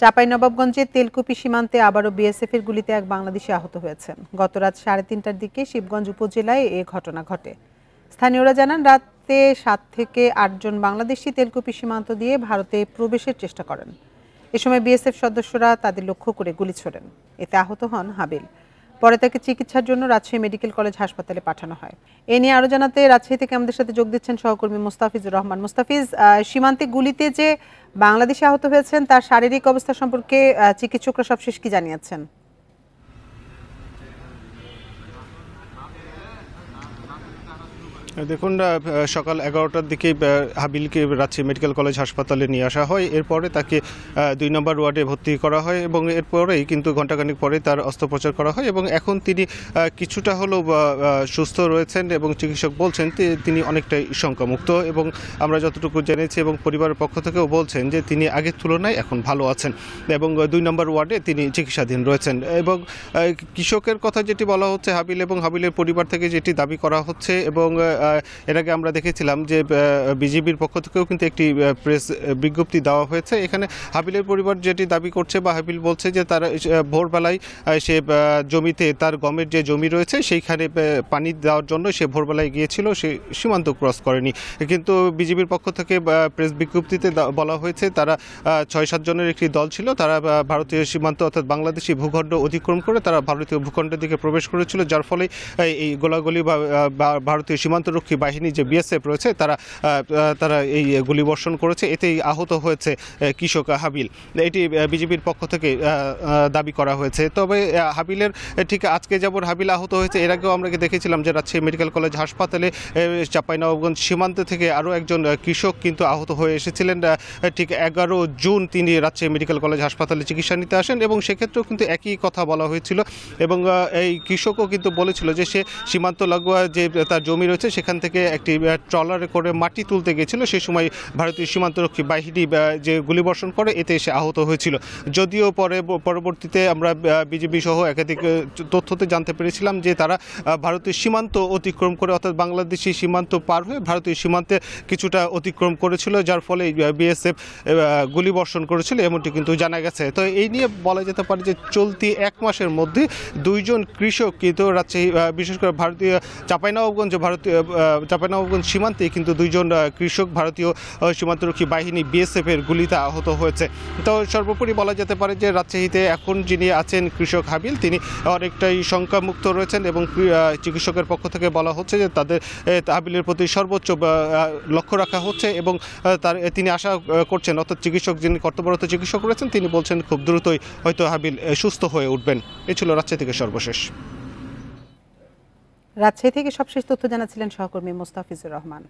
চাঁপাইনবাবগঞ্জের তেলকুপি সীমান্তে আবারও বিএসএফের গুলিতে এক বাংলাদেশি আহত হয়েছেন। গত রাত 3:30টার দিকে শিবগঞ্জ উপজেলায় এ ঘটনা ঘটে। স্থানীয়রা জানান, রাতে 7 থেকে 8 জন বাংলাদেশি তেলকুপি সীমান্ত দিয়ে ভারতে প্রবেশের চেষ্টা করেন। এ সময় বিএসএফ সদস্যরা তাদের লক্ষ্য করে গুলি ছোড়েন। এতে আহত হন হাবিল। পরে তাকে চিকিৎসার জন্য রাজশাহী মেডিকেল কলেজ হাসপাতালে পাঠানো হয়। এ নিয়ে আরও জানাতে রাজশাহী থেকে আমাদের সাথে যোগ দিচ্ছেন সহকর্মী মুস্তাফিজুর রহমান। মুস্তাফিজ, সীমান্তে গুলিতে যে বাংলাদেশি আহত হয়েছেন তার শারীরিক অবস্থা সম্পর্কে চিকিৎসকরা সবশেষ কি জানিয়েছেন? দেখুন, সকাল 11টার দিকে হাবিলকে রাজশাহী মেডিকেল কলেজ হাসপাতালে নিয়ে আসা হয়। এরপরে তাকে 2 নম্বর ওয়ার্ডে ভর্তি করা হয় এবং এরপরেই কিন্তু ঘণ্টাখানিক পরে তার অস্ত্রোপচার করা হয় এবং এখন তিনি কিছুটা হলেও সুস্থ রয়েছেন এবং চিকিৎসক বলছেন তিনি অনেকটাই শঙ্কামুক্ত। এবং আমরা যতটুকু জেনেছি এবং পরিবারের পক্ষ থেকেও বলছেন যে তিনি আগের তুলনায় এখন ভালো আছেন এবং 2 নম্বর ওয়ার্ডে তিনি চিকিৎসাধীন রয়েছেন। এবং কৃষকের কথা যেটি বলা হচ্ছে হাবিল এবং হাবিলের পরিবার থেকে যেটি দাবি করা হচ্ছে, এবং এর আগে আমরা দেখেছিলাম যে বিজিবির পক্ষ থেকেও কিন্তু একটি প্রেস বিজ্ঞপ্তি দেওয়া হয়েছে। এখানে হাবিলের পরিবার যেটি দাবি করছে বা হাবিল বলছে যে তারা ভোরবেলায় সে জমিতে তার গমের যে জমি রয়েছে সেইখানে পানি দেওয়ার জন্য সে ভোরবেলায় গিয়েছিল, সে সীমান্ত ক্রস করেনি। কিন্তু বিজিবির পক্ষ থেকে প্রেস বিজ্ঞপ্তিতে বলা হয়েছে তারা 6-7 জনের একটি দল ছিল, তারা ভারতীয় সীমান্ত অর্থাৎ বাংলাদেশি ভূখণ্ড অতিক্রম করে তারা ভারতীয় ভূখণ্ডের দিকে প্রবেশ করেছিল, যার ফলে এই গোলাগুলি বা ভারতীয় সীমান্তরক্ষী বাহিনী যে বিএসএফ রয়েছে তারা এই গুলিবর্ষণ করেছে। এতেই আহত হয়েছে কৃষক হাবিল, এটি বিজেপির পক্ষ থেকে দাবি করা হয়েছে। তবে হাবিলের ঠিক আজকে যেমন হাবিল আহত হয়েছে, এর আগেও আমরা দেখেছিলাম যে রাজশাহী মেডিকেল কলেজ হাসপাতালে চাঁপাইনবাবগঞ্জ সীমান্ত থেকে আরও একজন কৃষক কিন্তু আহত হয়ে এসেছিলেন। ঠিক 11 জুন তিনি রাজশাহী মেডিকেল কলেজ হাসপাতালে চিকিৎসা নিতে আসেন এবং সেক্ষেত্রেও কিন্তু একই কথা বলা হয়েছিল এবং এই কৃষকও কিন্তু বলেছিল যে সে সীমান্ত লাগোয়া যে তার জমি রয়েছে সেখান থেকে একটি ট্রলারে করে মাটি তুলতে গিয়েছিল, সেই সময় ভারতীয় সীমান্তরক্ষী বাহিনী যে গুলিবর্ষণ করে এতে সে আহত হয়েছিল। যদিও পরবর্তীতে আমরা বিজেপি সহ একাধিক তথ্যতে জানতে পেরেছিলাম যে তারা ভারতীয় সীমান্ত অতিক্রম করে অর্থাৎ বাংলাদেশি সীমান্ত পার হয়ে ভারতীয় সীমান্তে কিছুটা অতিক্রম করেছিল, যার ফলে বিএসএফ গুলিবর্ষণ করেছিল এমনটি কিন্তু জানা গেছে। তো এই নিয়ে বলা যেতে পারে যে চলতি 1 মাসের মধ্যে 2 জন কৃষক কিন্তু রাজশাহী বিশেষ করে ভারতীয় চাঁপাইনবাবগঞ্জ সীমান্তে কিন্তু 2 জন কৃষক ভারতীয় সীমান্তরক্ষী বাহিনী বিএসএফের গুলিতে আহত হয়েছে। তো সর্বোপরি বলা যেতে পারে যে রাজশাহীতে এখন যিনি আছেন কৃষক হাবিল, তিনি অনেকটাই শঙ্কামুক্ত রয়েছেন এবং চিকিৎসকের পক্ষ থেকে বলা হচ্ছে যে তাদের হাবিলের প্রতি সর্বোচ্চ লক্ষ্য রাখা হচ্ছে এবং তিনি আশা করছেন, অর্থাৎ চিকিৎসক যিনি কর্তব্যরত চিকিৎসক রয়েছেন তিনি বলছেন খুব দ্রুতই হয়তো হাবিল সুস্থ হয়ে উঠবেন। এ ছিল রাজশাহী থেকে সর্বশেষ। রাজশাহী থেকে সবশেষ তথ্য জানাচ্ছিলেন সহকর্মী মুস্তাফিজুর রহমান।